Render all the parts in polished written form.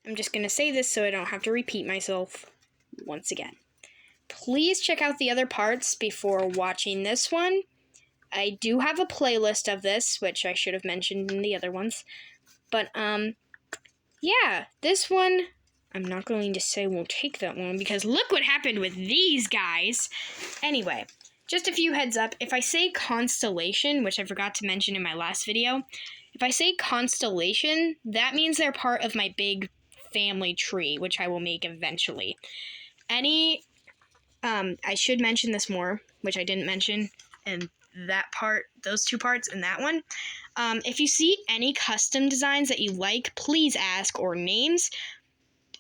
I'm just going to say this so I don't have to repeat myself once again. Please check out the other parts before watching this one. I do have a playlist of this, which I should have mentioned in the other ones. But, yeah, this one, I'm not going to say we'll take that one, because look what happened with these guys. Anyway, just a few heads up. If I say constellation, which I forgot to mention in my last video, if I say constellation, that means they're part of my big family tree, which I will make eventually. I should mention this more, which I didn't mention in that part, those two parts and that one. If you see any custom designs that you like, please ask, or names.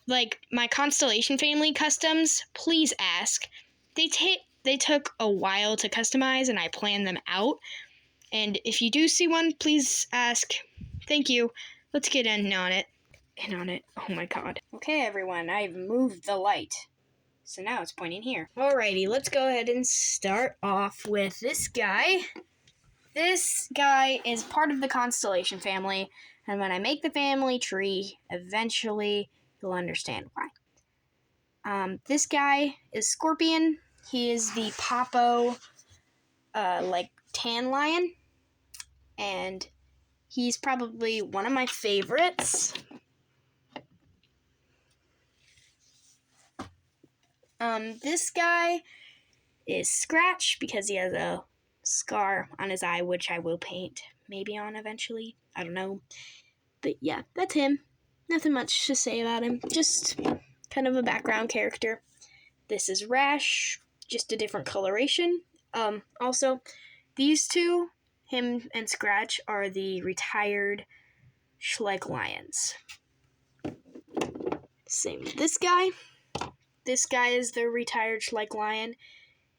Like my Constellation Family customs, please ask. They took a while to customize, and I planned them out. And if you do see one, please ask. Thank you. Let's get in on it. Oh my god. Okay, everyone, I've moved the light. So now it's pointing here. Alrighty, let's go ahead and start off with this guy. This guy is part of the Constellation family, and when I make the family tree, eventually you'll understand why. This guy is Scorpion. He is the Popo, tan lion, and he's probably one of my favorites. This guy is Scratch because he has a scar on his eye, which I will paint maybe on eventually. I don't know. But yeah, that's him. Nothing much to say about him. Just kind of a background character. This is Rash, just a different coloration. Also, these two, him and Scratch, are the retired Schleich Lions. Same with this guy. This guy is the retired Schleich Lion,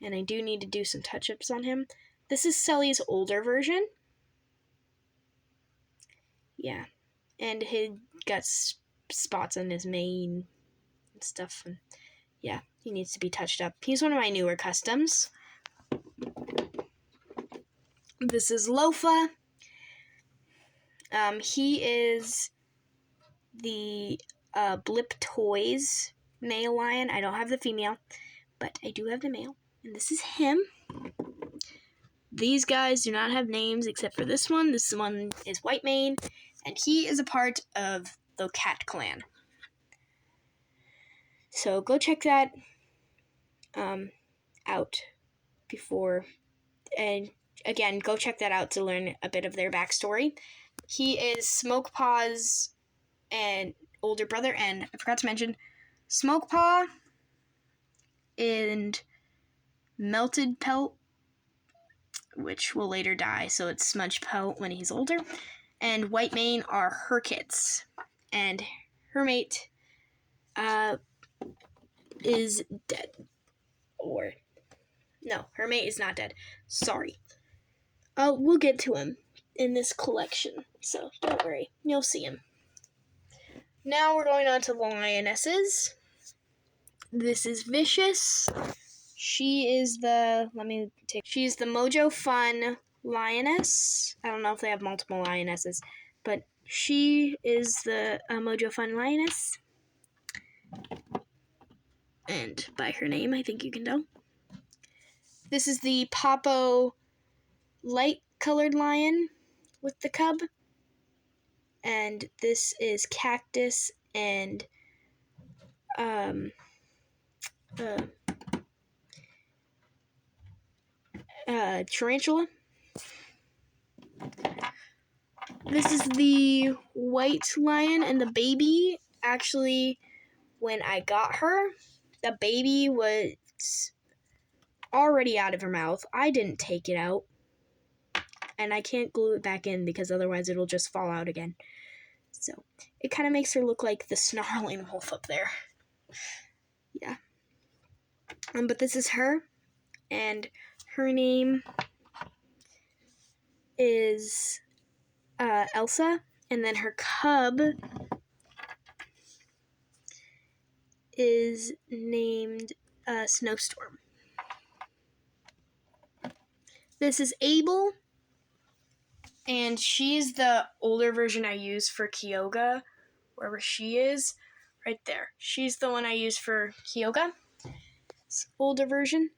and I do need to do some touch-ups on him. This is Sully's older version. Yeah. And he got spots on his mane and stuff. And yeah, he needs to be touched up. He's one of my newer customs. This is Lofa. He is the Blip Toys male lion. I don't have the female, but I do have the male. And this is him. These guys do not have names except for this one. This one is White Mane, and he is a part of the Cat Clan. So go check that out before, and again, go check that out to learn a bit of their backstory. He is Smokepaw's and older brother, and I forgot to mention, Smokepaw and Melted Pelt, which will later die, so it's Smudge Pelt when he's older, and White Mane are her kids, and her mate is dead. Or, no, her mate is not dead. Sorry. We'll get to him in this collection, so don't worry, you'll see him. Now we're going on to the lionesses. This is Vicious. She's the Mojo Fun lioness. I don't know if they have multiple lionesses, but she is the Mojo Fun lioness. And by her name, I think you can tell. This is the Popo light-colored lion with the cub. And this is Cactus and Tarantula. This is the white lion and the baby. Actually, when I got her, the baby was already out of her mouth. I didn't take it out. And I can't glue it back in because otherwise it'll just fall out again. So, it kind of makes her look like the snarling wolf up there. Yeah. But this is her. And her name is Elsa. And then her cub is named Snowstorm. This is Abel. And she's the older version I use for Kyoga, wherever she is. right there. She's the one I use for Kyogre. It's older version.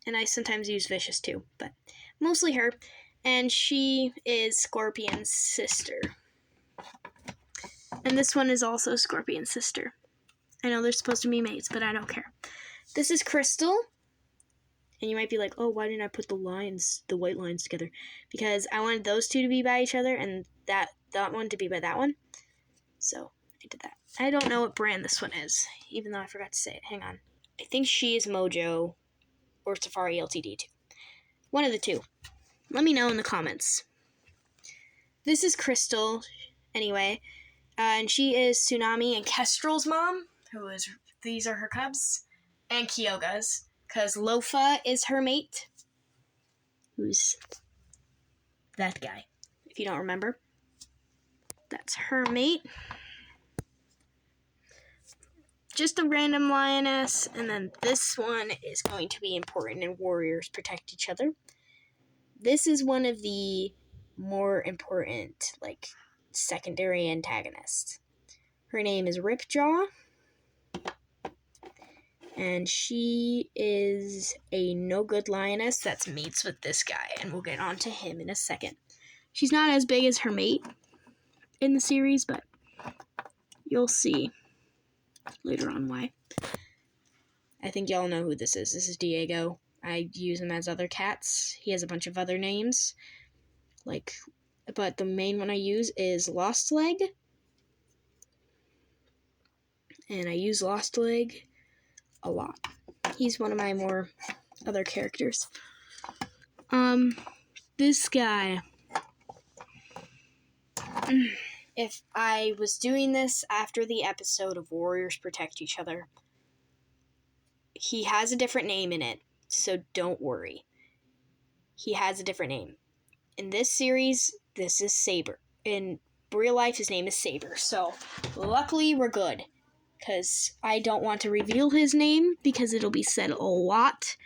And I sometimes use Vicious too, but mostly her. And she is Scorpion's sister. And this one is also Scorpion's sister. I know they're supposed to be mates, but I don't care. This is Crystal. And you might be like, oh, why didn't I put the white lines together? Because I wanted those two to be by each other and that one to be by that one. So I did that. I don't know what brand this one is, even though I forgot to say it. Hang on. I think she is Mojo or Safari LTD too. One of the two. Let me know in the comments. This is Crystal, anyway. And she is Tsunami and Kestrel's mom, these are her cubs, and Kyogre's, because Lofa is her mate, who's that guy, if you don't remember. That's her mate. Just a random lioness, and then this one is going to be important in Warriors Protect Each Other. This is one of the more important, secondary antagonists. Her name is Ripjaw, and she is a no-good lioness that's mates with this guy, and we'll get on to him in a second. She's not as big as her mate in the series, but you'll see later on why. I think y'all know who this is. This is Diego. I use him as other cats. He has a bunch of other names, but the main one I use is Lost Leg. And I use Lost Leg a lot. He's one of my more other characters. This guy. If I was doing this after the episode of Warriors Protect Each Other, he has a different name in it, so don't worry. He has a different name. In this series, this is Saber. In real life, his name is Saber, so luckily we're good. Because I don't want to reveal his name, because it'll be said a lot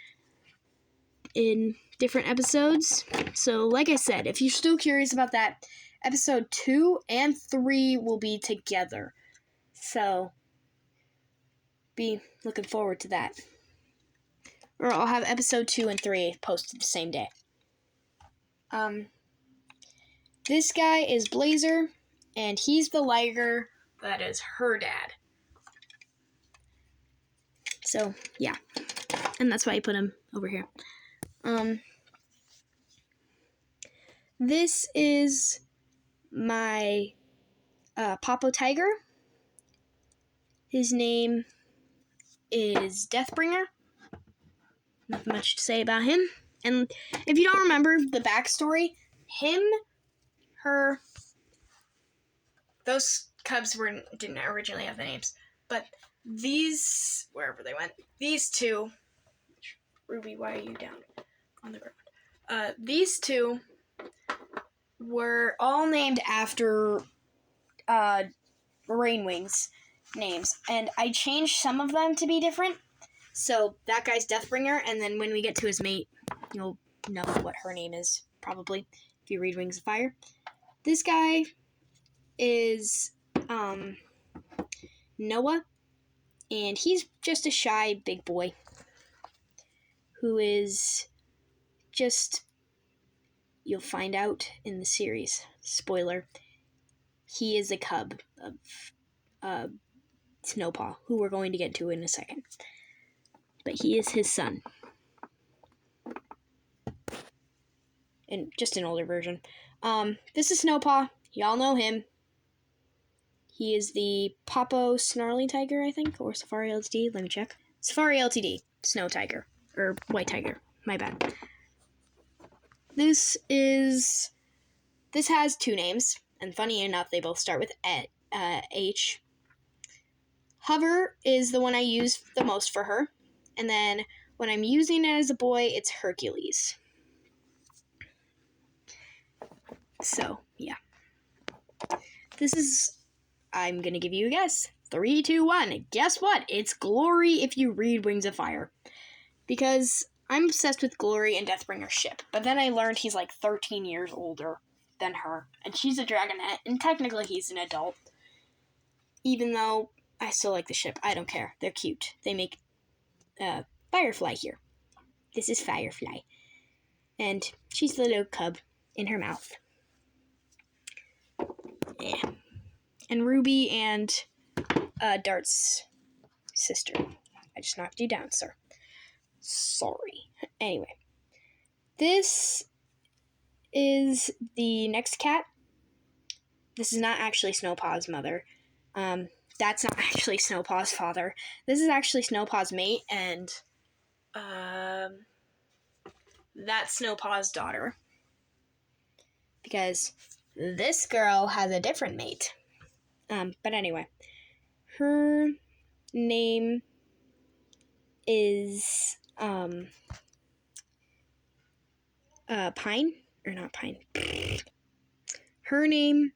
in different episodes. So, like I said, if you're still curious about that, episode 2 and 3 will be together. So, be looking forward to that. Or I'll have episode 2 and 3 posted the same day. This guy is Blazer, and he's the Liger that is her dad. So, yeah. And that's why I put him over here. This is my Popo Tiger. His name is Deathbringer. Nothing much to say about him. And if you don't remember the backstory, those cubs didn't originally have the names. But these, wherever they went, these two, Ruby, why are you down on the ground? These two were all named after Rainwing's names, and I changed some of them to be different. So that guy's Deathbringer, and then when we get to his mate, you'll know what her name is, probably, if you read Wings of Fire. This guy is Noah, and he's just a shy big boy who is just, you'll find out in the series, spoiler, he is a cub of Snowpaw, who we're going to get to in a second. But he is his son. And just an older version. This is Snowpaw. Y'all know him. He is the Popo Snarly Tiger, I think, or Safari LTD. Let me check. Safari LTD, Snow Tiger, or White Tiger. My bad. This has two names, and funny enough, they both start with H. Hover is the one I use the most for her, and then when I'm using it as a boy, it's Hercules. So, yeah. I'm gonna give you a guess. 3, 2, 1. Guess what? It's Glory if you read Wings of Fire. Because I'm obsessed with Glory and Deathbringer's ship. But then I learned he's like 13 years older than her. And she's a dragonette, and technically he's an adult. Even though I still like the ship. I don't care. They're cute. They make Firefly here. This is Firefly. And she's the little cub in her mouth. Yeah. And Ruby and Dart's sister. I just knocked you down, sir. Sorry. Anyway. This is the next cat. This is not actually Snowpaw's mother. That's not actually Snowpaw's father. This is actually Snowpaw's mate, and that's Snowpaw's daughter. Because this girl has a different mate. But anyway, her name is Pine, or not Pine. Her name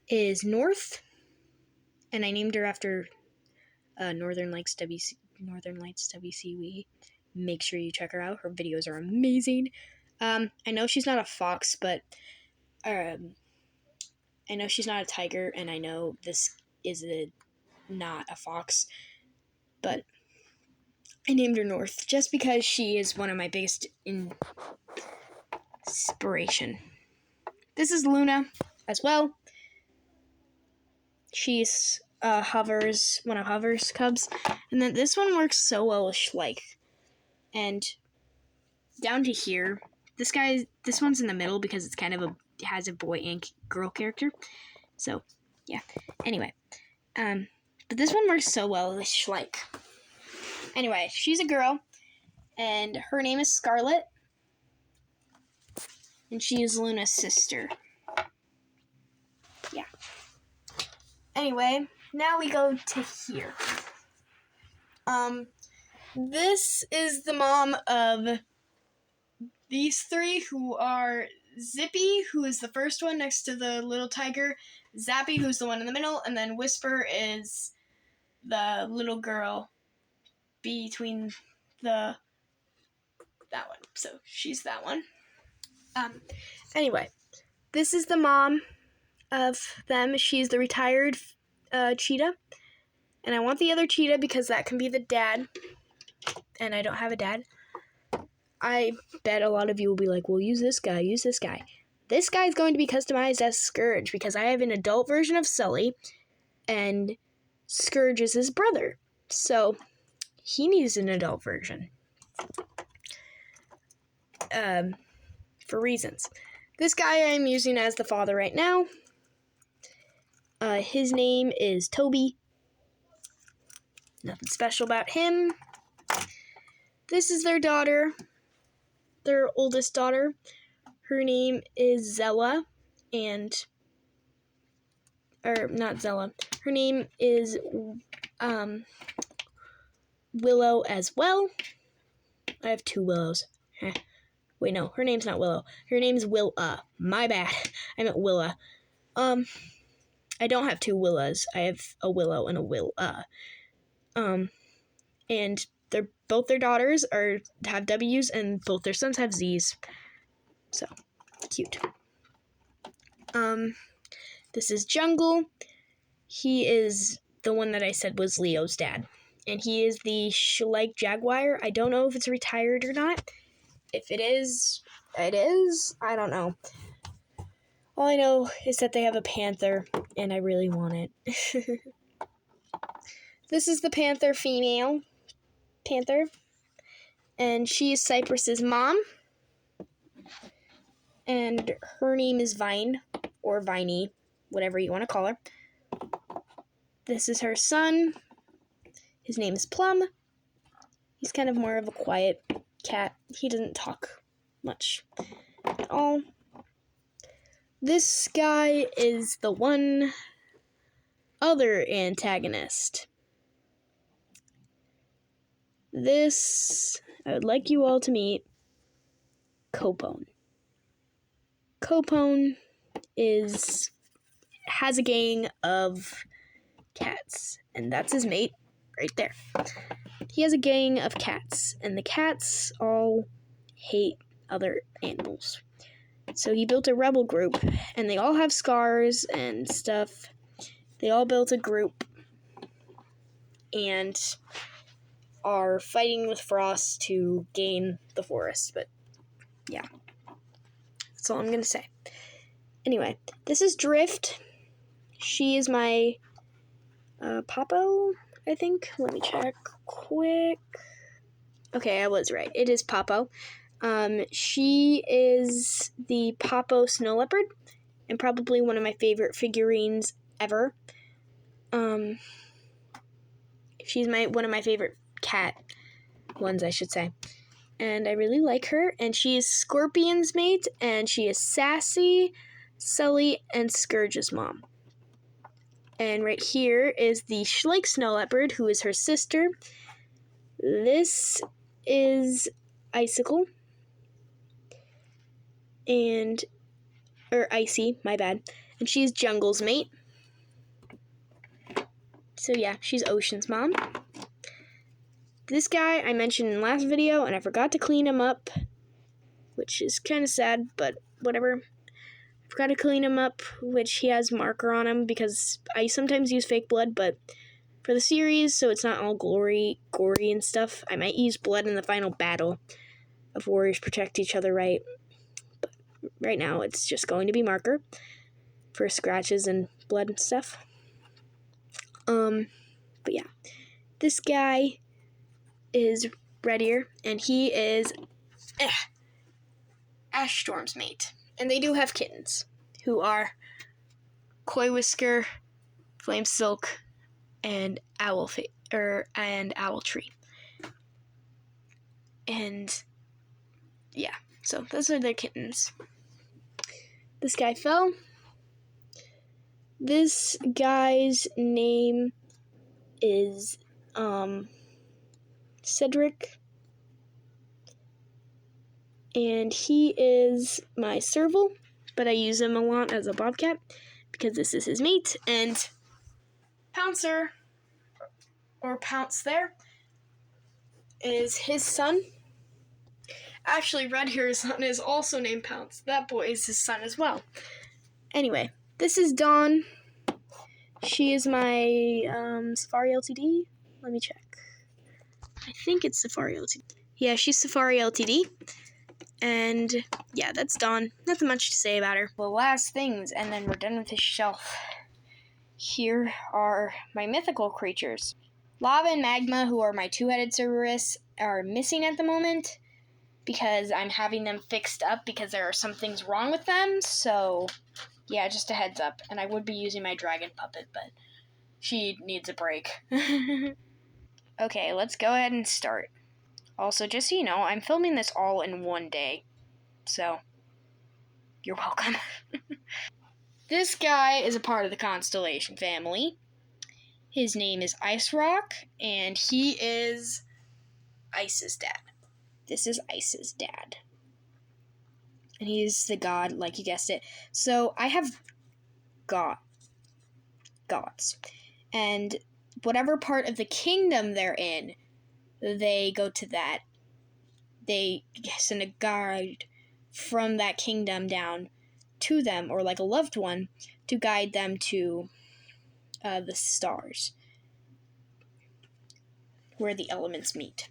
is North, and I named her after Northern Lights WCW. Make sure you check her out. Her videos are amazing. I know she's not a fox, but I know she's not a tiger, and I know this is not a fox, but I named her North just because she is one of my biggest inspiration. This is Luna as well. She's one of Hover's cubs, and then this one works so well with Schleich. And down to here, this one's in the middle because it's kind of has a boy and girl character. So, yeah. Anyway, but this one works so well with Schleich. Anyway, she's a girl, and her name is Scarlet, and she is Luna's sister. Yeah. Anyway, now we go to here. This is the mom of these three, who are Zippy, who is the first one next to the little tiger, Zappy, who's the one in the middle, and then Whisper is the little girl between that one. So she's that one. Anyway, this is the mom of them. She's the retired cheetah, and I want the other cheetah because that can be the dad, and I don't have a dad. I bet a lot of you will be like, well, use this guy. This guy is going to be customized as Scourge because I have an adult version of Sully, and Scourge is his brother. So he needs an adult version. For reasons. This guy I'm using as the father right now. His name is Toby. Nothing special about him. This is their daughter. Their oldest daughter. Her name is Zella, not Zella. Her name is Willow as well. I have two Willows. Wait, no, her name's not Willow. Her name's Willa. My bad. I meant Willa. I don't have two Willas. I have a Willow and a Willa. And both their daughters have W's, and both their sons have Z's. So, cute. This is Jungle. He is the one that I said was Leo's dad. And he is the Schleich Jaguar. I don't know if it's retired or not. If it is, it is. I don't know. All I know is that they have a panther, and I really want it. This is the panther female. Panther. And she is Cypress's mom. And her name is Vine, or Viney, whatever you want to call her. This is her son. His name is Plum. He's kind of more of a quiet cat. He doesn't talk much at all. This guy is the one other antagonist. This, I would like you all to meet Copone. Copone has a gang of cats, and that's his mate right there. He has a gang of cats, and the cats all hate other animals. So he built a rebel group, and they all have scars and stuff. They all built a group, and are fighting with Frost to gain the forest. But yeah, that's all I'm going to say. Anyway, this is Drift. She is my Popo, I think. Let me check quick. Okay, I was right. It is Popo. She is the Popo snow leopard, and probably one of my favorite figurines ever. She's one of my favorite cat ones, I should say. And I really like her, and she is Scorpion's mate, and she is Sassy, Sully, and Scourge's mom. And right here is the Schleich snow leopard, who is her sister. This is Icicle. Icy, my bad. And she's Jungle's mate. So yeah, she's Ocean's mom. This guy I mentioned in the last video, and I forgot to clean him up, which is kind of sad, but whatever. I forgot to clean him up, which he has marker on him, because I sometimes use fake blood, but for the series, so it's not all gory and stuff, I might use blood in the final battle of Warriors Protect Each Other, right? But right now, it's just going to be marker for scratches and blood and stuff. But yeah, this guy is Red-Ear, and he is Ash Storm's mate. And they do have kittens, who are Koi Whisker, Flame Silk, and Owltree. And yeah, so those are their kittens. This guy fell. This guy's name is Cedric, and he is my serval, but I use him a lot as a bobcat because this is his mate. And Pouncer, or Pounce there, is his son. Actually, Red-Ear's son is also named Pounce. That boy is his son as well. Anyway, this is Dawn. She is my Safari LTD. Let me check. I think it's Safari LTD. Yeah, she's Safari LTD. And yeah, that's Dawn. Nothing much to say about her. The last things, and then we're done with this shelf. Here are my mythical creatures. Lava and Magma, who are my two-headed Cerberus, are missing at the moment because I'm having them fixed up because there are some things wrong with them. So yeah, just a heads up. And I would be using my dragon puppet, but she needs a break. Okay, let's go ahead and start. Also, just so you know, I'm filming this all in one day. So, you're welcome. This guy is a part of the Constellation family. His name is Ice Rock, and he is Ice's dad. This is Ice's dad. And he's the god, like you guessed it. So, I have gods. And whatever part of the kingdom they're in, they go to that. They send a guide from that kingdom down to them, or like a loved one, to guide them to the stars, where the elements meet.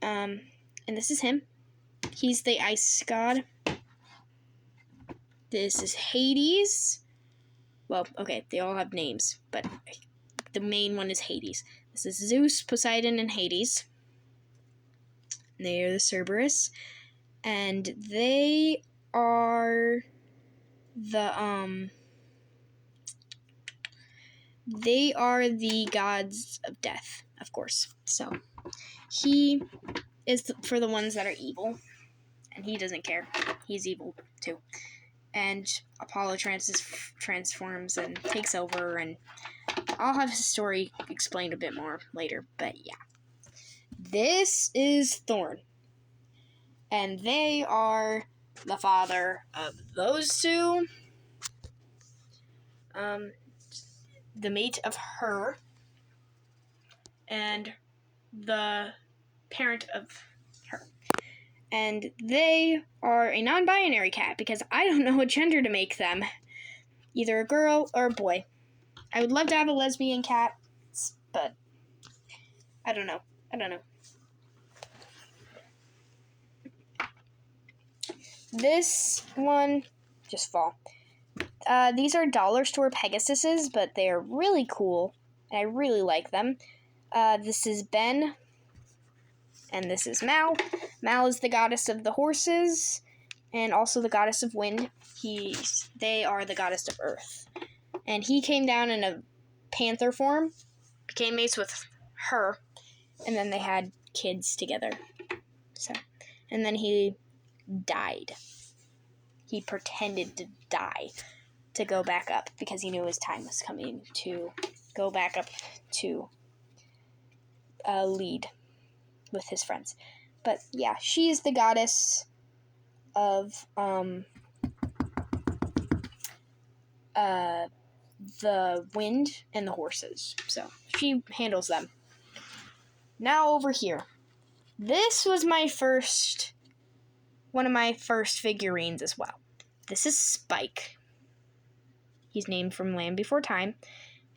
And this is him. He's the ice god. This is Hades. Well, okay, they all have names, but the main one is Hades. This is Zeus, Poseidon, and Hades. They are the Cerberus, and they are the gods of death, of course. So he is for the ones that are evil, and he doesn't care. He's evil too. And Apollo transforms and takes over, and I'll have his story explained a bit more later, but yeah. This is Thorn, and they are the father of those two, the mate of her, and the parent of her. And they are a non-binary cat, because I don't know what gender to make them. Either a girl or a boy. I would love to have a lesbian cat, but I don't know. This one, just fall. These are dollar store Pegasuses, but they're really cool, and I really like them. This is Ben, and this is Mal. Mal is the goddess of the horses, and also the goddess of wind. They are the goddess of earth. And he came down in a panther form, became mates with her, and then they had kids together. And then he died. He pretended to die to go back up because he knew his time was coming to go back up to lead with his friends. But yeah, she is the goddess of the wind and the horses. So she handles them. Now over here. This was one of my first figurines as well. This is Spike. He's named from Land Before Time,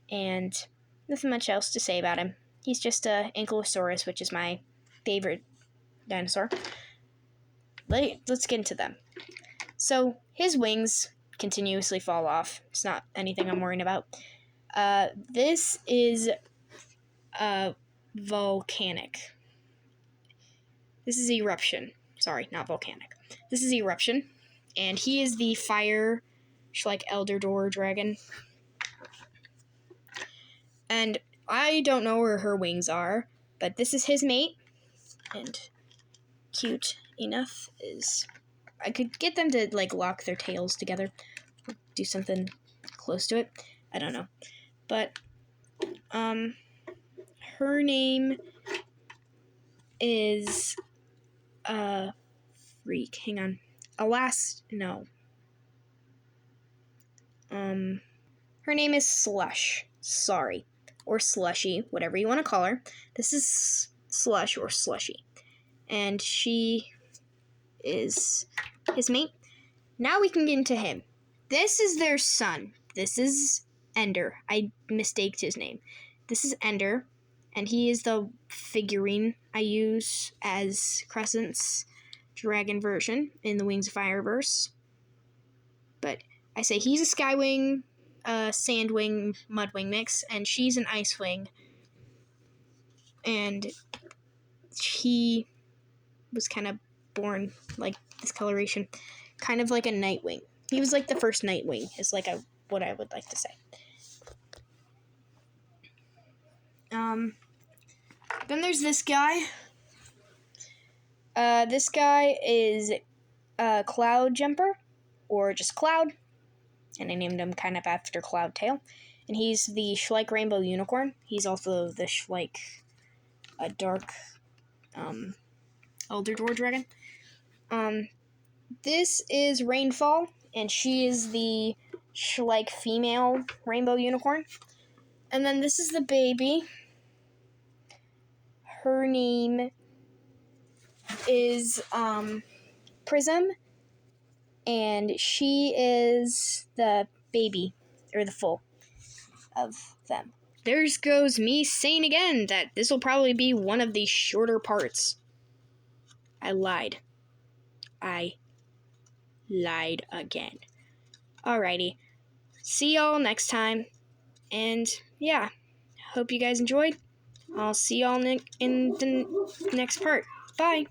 and nothing much else to say about him. He's just a Ankylosaurus, which is my favorite dinosaur. Let's get into them. So his wings continuously fall off. It's not anything I'm worrying about. This is volcanic. This is eruption. Sorry, not volcanic. This is eruption, and he is the fire, like Elder Door dragon. And I don't know where her wings are, but this is his mate, and cute enough is I could get them to like lock their tails together, do something close to it. I don't know, but her name is freak. Hang on, her name is Slush. Sorry, or Slushy, whatever you want to call her. This is Slush or Slushy, and she is his mate. Now we can get into him. This is their son. This is Ender. I mistaked his name. This is Ender, and he is the figurine I use as Crescent's dragon version in the Wings of Fireverse. But I say he's a Skywing, Sandwing, Mudwing mix, and she's an Icewing. And he was kind of born like this coloration, kind of like a Nightwing. He was like the first Nightwing, is like what I would like to say. Then there's this guy. This guy is Cloud Jumper, or just Cloud, and I named him kind of after Cloudtail. And he's the Schleich Rainbow Unicorn. He's also the Schleich Dark Elder Door Dragon. This is Rainfall, and she is the Schleich Female Rainbow Unicorn. And then this is the baby. Her name is Prism, and she is the baby, or the foal of them. There goes me saying again that this will probably be one of the shorter parts. I lied again. Alrighty. See y'all next time. And yeah, hope you guys enjoyed. I'll see y'all in the next part. Bye.